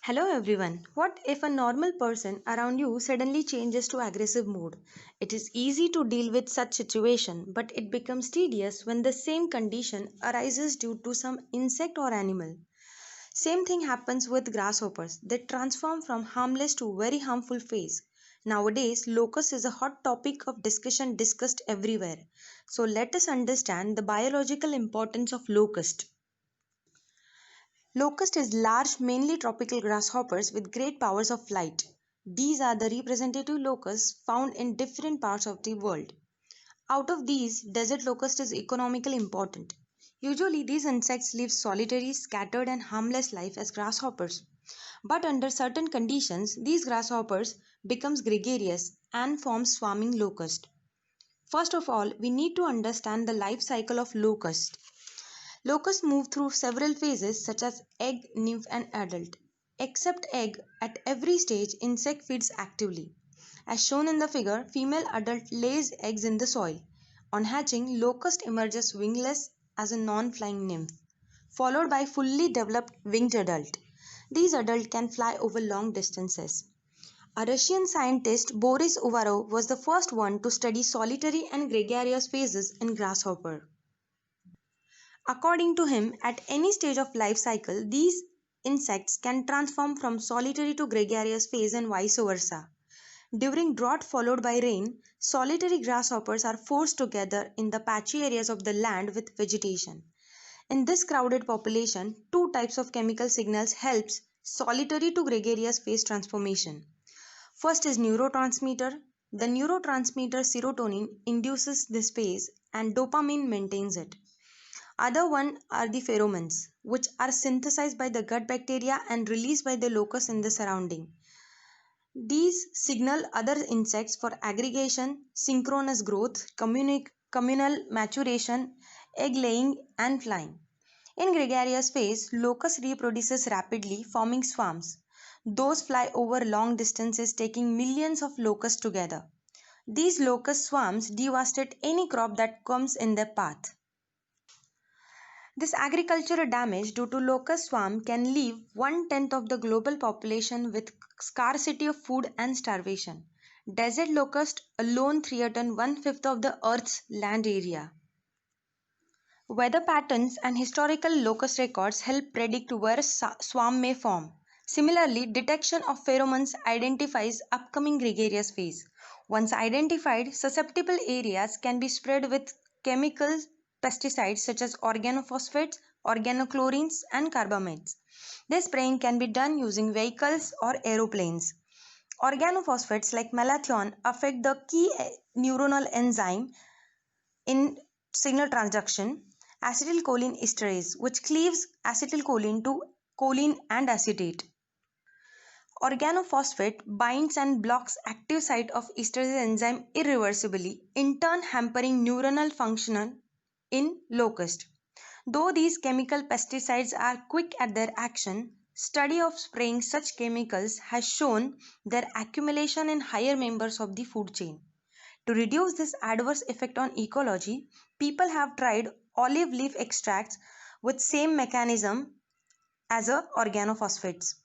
Hello everyone. What if a normal person around you suddenly changes to aggressive mode? It is easy to deal with such situation, but it becomes tedious when the same condition arises due to some insect or animal. Same thing happens with grasshoppers. They transform from harmless to very harmful phase. Nowadays, locust is a hot topic of discussion discussed everywhere. So let us understand the biological importance of locust. Locust is large, mainly tropical grasshoppers with great powers of flight. These are the representative locusts found in different parts of the world. Out of these, desert locust is economically important. Usually, these insects live solitary, scattered, and harmless life as grasshoppers. But under certain conditions, these grasshoppers becomes gregarious and form swarming locust. First of all, we need to understand the life cycle of locust. Locusts move through several phases such as egg, nymph and adult. Except egg, at every stage insect feeds actively. As shown in the figure, female adult lays eggs in the soil. On hatching, locust emerges wingless as a non-flying nymph, followed by fully developed winged adult. These adults can fly over long distances. A Russian scientist Boris Uvarov was the first one to study solitary and gregarious phases in grasshopper. According to him, at any stage of life cycle, these insects can transform from solitary to gregarious phase and vice versa. During drought followed by rain, solitary grasshoppers are forced together in the patchy areas of the land with vegetation. In this crowded population, two types of chemical signals helps solitary to gregarious phase transformation. First is neurotransmitter. The neurotransmitter serotonin induces this phase and dopamine maintains it. Other one are the pheromones, which are synthesized by the gut bacteria and released by the locust in the surrounding. These signal other insects for aggregation, synchronous growth, communal maturation, egg laying, and flying. In gregarious phase, locust reproduces rapidly, forming swarms. Those fly over long distances, taking millions of locusts together. These locust swarms devastate any crop that comes in their path. This agricultural damage due to locust swarm can leave one-tenth of the global population with scarcity of food and starvation. Desert locust alone threaten one-fifth of the Earth's land area. Weather patterns and historical locust records help predict where swarm may form. Similarly, detection of pheromones identifies upcoming gregarious phase. Once identified, susceptible areas can be spread with chemical pesticides such as organophosphates, organochlorines, and carbamates. This spraying can be done using vehicles or aeroplanes. Organophosphates like malathion affect the key neuronal enzyme in signal transduction, acetylcholine esterase, which cleaves acetylcholine to choline and acetate. Organophosphate binds and blocks active site of esterase enzyme irreversibly, in turn hampering neuronal function in locust. Though these chemical pesticides are quick at their action, study of spraying such chemicals has shown their accumulation in higher members of the food chain. To reduce this adverse effect on ecology, people have tried olive leaf extracts with same mechanism as a organophosphates.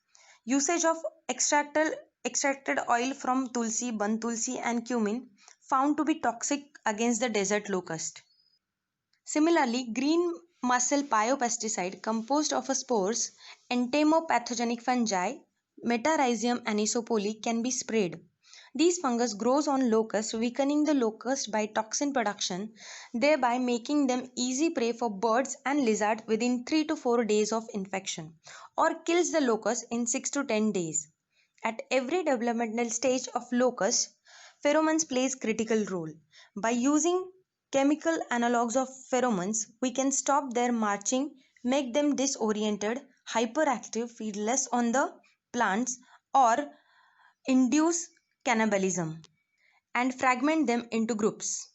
Usage of extracted oil from tulsi, ban tulsi and cumin found to be toxic against the desert locust. Similarly, green mussel biopesticide composed of spores, entomopathogenic fungi, Metarhizium anisopoli can be sprayed. These fungus grows on locust, weakening the locust by toxin production, thereby making them easy prey for birds and lizards within 3 to 4 days of infection, or kills the locust in 6 to 10 days. At every developmental stage of locust, pheromones plays critical role. By using chemical analogues of pheromones, we can stop their marching, make them disoriented, hyperactive, feed less on the plants, or induce cannibalism and fragment them into groups.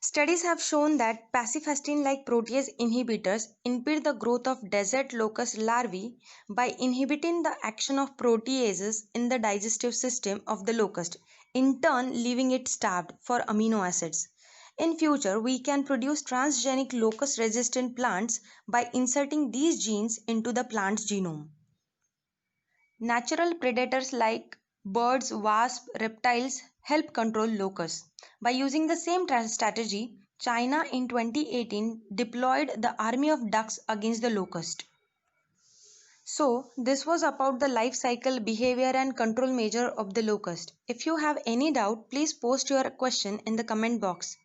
Studies have shown that pacifestin-like protease inhibitors impede the growth of desert locust larvae by inhibiting the action of proteases in the digestive system of the locust, in turn leaving it starved for amino acids. In future, we can produce transgenic locust-resistant plants by inserting these genes into the plant's genome. Natural predators like birds, wasps, reptiles help control locusts. By using the same strategy, China in 2018 deployed the army of ducks against the locust. So, this was about the life cycle, behavior, and control measure of the locust. If you have any doubt, please post your question in the comment box.